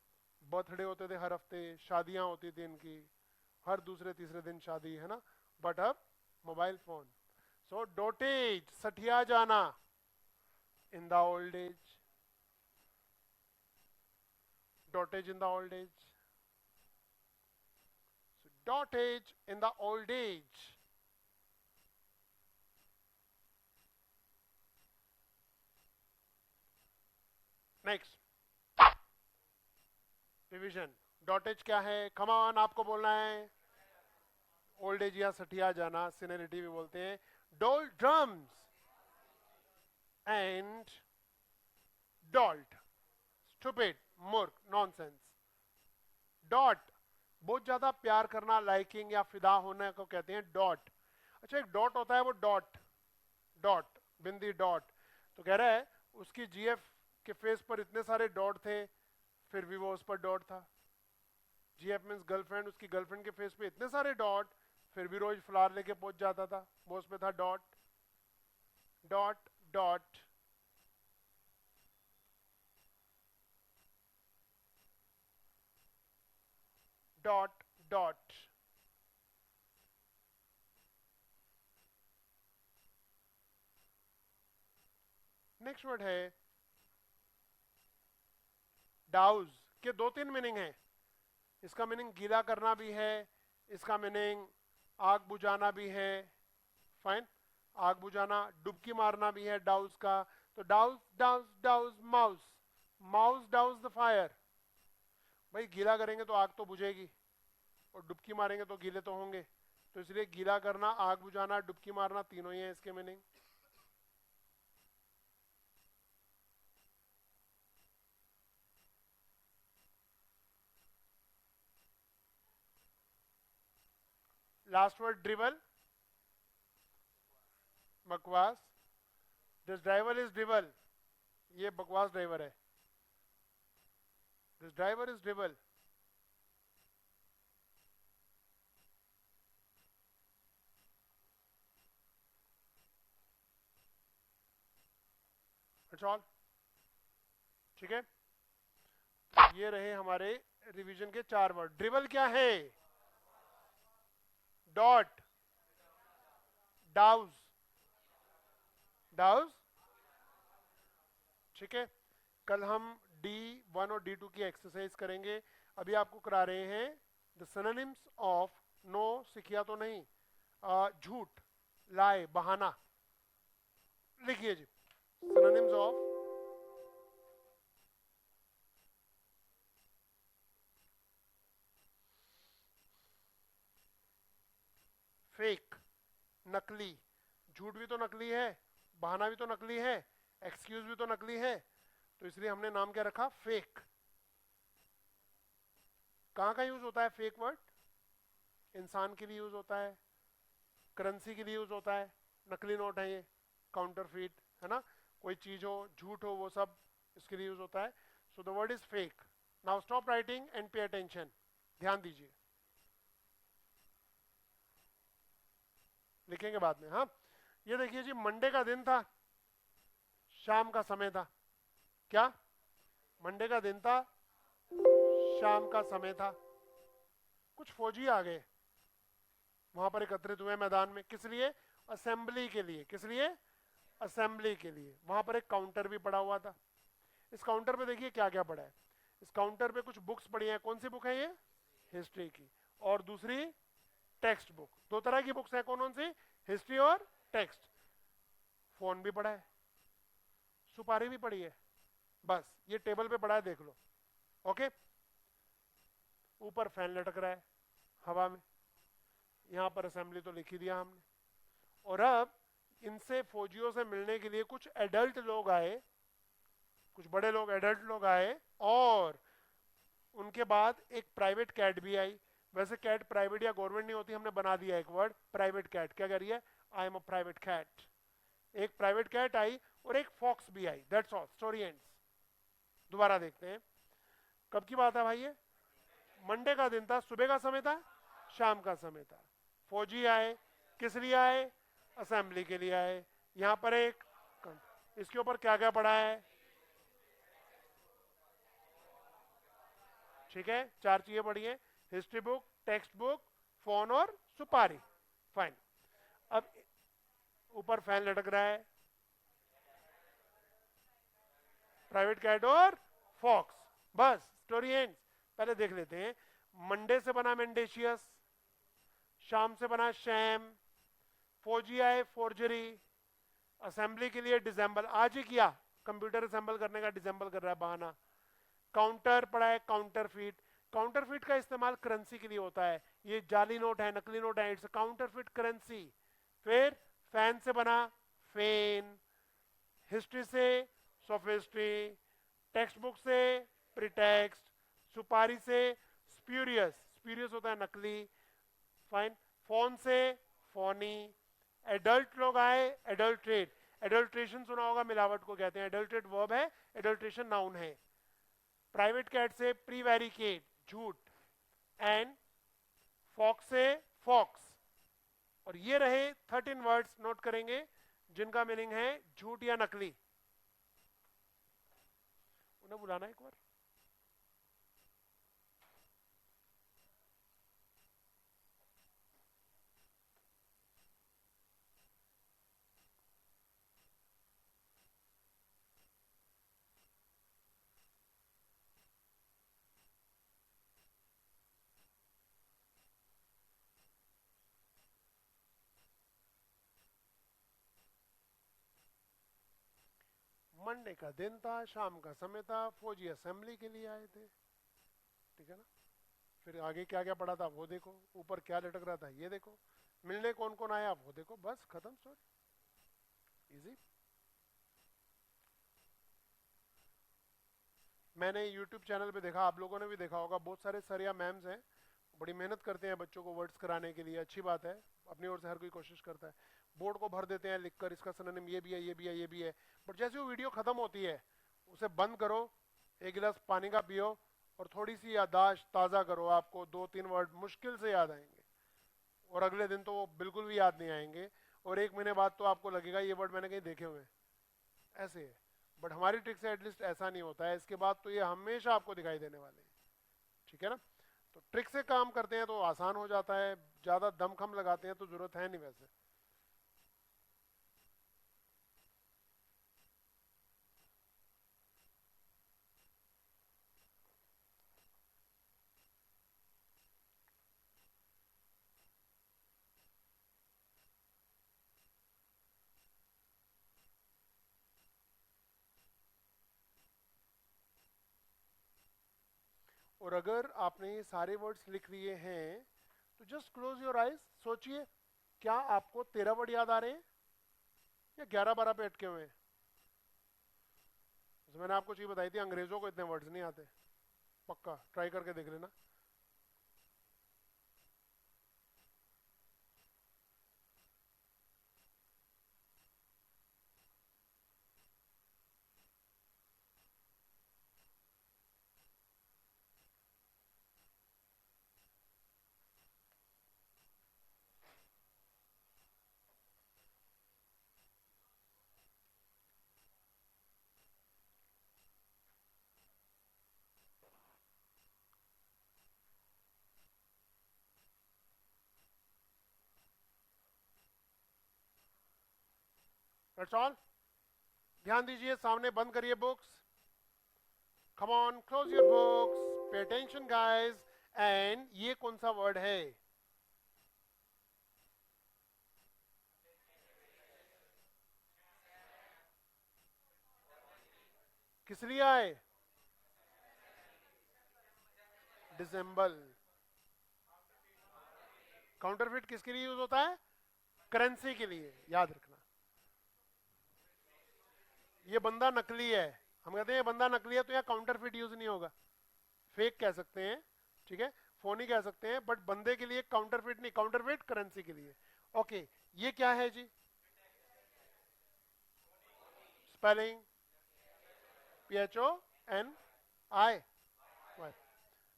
बर्थडे होते थे हर हफ्ते, शादियां होती थी इनकी, हर दूसरे तीसरे दिन शादी, है ना? बट अब मोबाइल फोन। सो डोटेज, सठिया जाना, in the old age, dotage in the old age. So dotage in the old age. Next, division. Dotage क्या है? कम ऑन, आपको बोलना है. ओल्ड एज या सठिया जाना, सीनियरिटी भी बोलते हैं. डोल ड्रम्स एंड डॉल्ट. स्टूपिड, मूर्ख, नॉनसेंस. डॉट, बहुत ज्यादा प्यार करना, लाइकिंग या फिदा होने को कहते हैं डॉट. अच्छा, एक डॉट होता है, वो डॉट, डॉट, बिंदी डॉट. तो कह रहा है उसकी जीएफ के फेस पर इतने सारे डॉट थे, फिर भी वो उस पर डॉट था. जीएफ मींस गर्लफ्रेंड, उसकी गर्लफ्रेंड के फेस पे इतने सारे डॉट, फिर भी रोज फ्लावर लेके पहुंच जाता था, वो उस पे था dot. Dot dot. Dot dot. Next word है डाउज. के दो तीन मीनिंग है. इसका मीनिंग गीला करना भी है, इसका मीनिंग आग बुझाना भी है. फाइन, आग बुझाना. डुबकी मारना भी है डाउज का. तो douse douse douse mouse. Mouse douse the fire. भाई गीला करेंगे तो आग तो बुझेगी, और डुबकी मारेंगे तो गीले तो होंगे. तो इसलिए गीला करना, आग बुझाना, डुबकी मारना, तीनों ही है इसके मीनिंग. लास्ट वर्ड ड्रिबल, बकवास. This driver is drivel. ये बकवास ड्राइवर है. This driver is drivel. It's all. ठीक है, ये रहे हमारे रिवीजन के 4 वर्ड. ड्रिबल क्या है? Dot, douse, douse. ठीक है, कल हम D1 और D2 की एक्सरसाइज करेंगे. अभी आपको करा रहे हैं द सिनोनिम्स ऑफ नो. सिखिया तो नहीं, झूठ, लाए, बहाना. लिखिए जी, सिनोनिम्स ऑफ फेक, नकली. झूठ भी तो नकली है, बहाना भी तो नकली है, एक्सक्यूज भी तो नकली है. तो इसलिए हमने नाम क्या रखा? फेक. कहाँ का यूज होता है फेक वर्ड? इंसान के लिए यूज होता है, करेंसी के लिए यूज होता है. नकली नोट है ये, काउंटरफीट है ना. कोई चीज हो, झूठ हो, वो सब इसके लिए यूज होता है. So the word is fake. Now stop writing and pay attention. ध्यान दीजिए, लिखेंगे बाद में. हाँ, ये देखिए जी, मंडे का दिन था, शाम का समय था. क्या? मंडे का दिन था, शाम का समय था. कुछ फौजी आ गए, वहां पर एकत्रित हुए मैदान में. किस लिए? असेंबली के लिए. किस लिए? असेंबली के लिए. वहां पर एक काउंटर भी पड़ा हुआ था. इस काउंटर पे देखिए क्या क्या पड़ा है. इस काउंटर पे कुछ बुक्स पड़ी हैं. कौन सी बुक है ये? हिस्ट्री की. और दूसरी टेक्स्ट बुक. दो तरह की बुक्स हैं. कौन कौन सी? हिस्ट्री और टेक्स्ट. फोन भी पड़ा है, सुपारी भी पड़ी है. बस ये टेबल पे पड़ा है, देख लो. ओके, ऊपर फैन लटक रहा है हवा में. यहां पर असेंबली तो लिख ही दिया हमने. और अब इनसे, फौजियों से मिलने के लिए कुछ एडल्ट लोग आए, कुछ बड़े लोग, एडल्ट लोग आए. और उनके बाद एक प्राइवेट कैट भी आई. वैसे कैट प्राइवेट या गवर्नमेंट नहीं होती, हमने बना दिया एक वर्ड, प्राइवेट कैट. क्या कह रही है? I am a private cat. एक प्राइवेट कैट आई और एक फॉक्स भी आई. That's all, story ends. दोबारा देखते हैं. कब की बात है भाई ये? मंडे का दिन था, सुबह का समय था, शाम का समय था. फौजी आए, किस लिए आए? असेंबली के लिए आए. यहां पर एक, इसके ऊपर क्या क्या पड़ा है? ठीक है, 4 चीजें पड़ी हैं. History book, text book, phone और सुपारी. फाइन. अब ऊपर फैन लटक रहा है, प्राइवेट कैट और फॉक्स. बस स्टोरी एंड्स. पहले देख लेते हैं. मंडे से बना मेंडेशियस, शाम से बना शैम, फौजी आए फोर्जरी, असेंबली के लिए डिसेंबल, आज ही किया कंप्यूटर असेंबल करने का, डिसेंबल कर रहा है बहाना। काउंटर पड़ा है काउंटरफीट, काउंटरफीट का इस्तेमाल करेंसी के लिए होता है, ये जाली नोट है, नकली नोट है, इट्स काउंटरफीट करेंसी। फिर फैन से बना फेन, हिस्ट्री से सोफिस्ट्री, टेक्स्ट बुक से प्रीटेक्स्ट, सुपारी से स्प्यूरियस, स्प्यूरियस होता है नकली, फाइन। फोन से फोनी, एडल्ट लोग आए एडल्ट्रेट, एडल्ट्रेशन सुना होगा, मिलावट को कहते हैं, एडल्ट्रेट वर्ब है, एडल्ट्रेशन नाउन है। प्राइवेट कैट से प्रीवैरिकेट, झूठ, एंड फॉक्स से फॉक्स। और ये रहे 13 वर्ड्स, नोट करेंगे, जिनका मीनिंग है झूठ या नकली। उन्हें बुलाना एक बार। मंडे का दिन था, शाम का समय था, फौजी असेंबली के लिए आए थे, ठीक है ना। फिर आगे क्या क्या पढ़ा था वो देखो, ऊपर क्या लटक रहा था ये देखो, मिलने कौन कौन आया वो देखो, बस खत्म स्टोरी, इजी। मैंने YouTube चैनल पे देखा, आप लोगों ने भी देखा होगा, बहुत सारे सर या मैम्स हैं, बड़ी मेहनत करते हैं बच्चों को वर्ड्स कराने के लिए, अच्छी बात है, अपनी ओर से हर कोई कोशिश करता है, बोर्ड को भर देते हैं लिखकर, इसका सिनोनिम ये भी है, ये भी है, ये भी है। बट जैसे वो वीडियो खत्म होती है, उसे बंद करो, एक गिलास पानी का पियो, और थोड़ी सी याददाश्त ताज़ा करो, आपको 2-3 वर्ड मुश्किल से याद आएंगे, और अगले दिन तो वो बिल्कुल भी याद नहीं आएंगे, और 1 महीने बाद तो आपको लगेगा ये वर्ड मैंने कहीं देखे हुए, ऐसे है। बट हमारी ट्रिक से एटलीस्ट ऐसा नहीं होता है, इसके बाद तो ये हमेशा आपको दिखाई देने वाले हैं, ठीक है ना। तो ट्रिक से काम करते हैं तो आसान हो जाता है, ज़्यादा दमखम लगाते हैं तो ज़रूरत है नहीं वैसे। और अगर आपने ये सारे वर्ड्स लिख लिए हैं तो जस्ट क्लोज योर आइज, सोचिए क्या आपको 13 वर्ड याद आ रहे हैं या 11-12 पे अटके हुए हैं। जैसे मैंने आपको चीज बताई थी, अंग्रेजों को इतने वर्ड्स नहीं आते, पक्का ट्राई करके देख लेना। That's all. ध्यान दीजिए, सामने बंद करिए books, come on close your books, pay attention guys. And ये कौन सा वर्ड है? किस लिए आए? डिसेंबल। काउंटरफिट किसके लिए यूज होता है? करेंसी के लिए, याद रखना। ये बंदा नकली है, हम कहते हैं ये बंदा नकली है, तो यहाँ काउंटरफिट यूज नहीं होगा, फेक कह सकते हैं, ठीक है, फोनी कह सकते हैं, बट बंदे के लिए काउंटरफिट नहीं, काउंटरफिट करेंसी के लिए। ओके, ये क्या है जी? स्पेलिंग PHONI,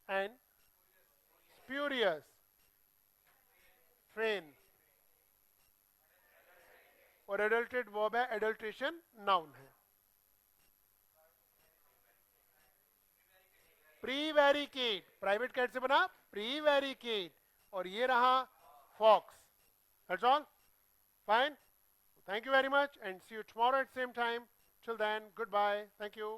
एंड स्प्यूरियस, फेन, और एडल्ट्रेट वर्ब है, एडल्ट्रेशन नाउन है। प्रीवैरिकेट, प्राइवेट कैट से बना प्रीवैरिकेट, और ये रहा fox. That's all, fine. Thank you very much and see you tomorrow at same time. Till then, goodbye. Thank you.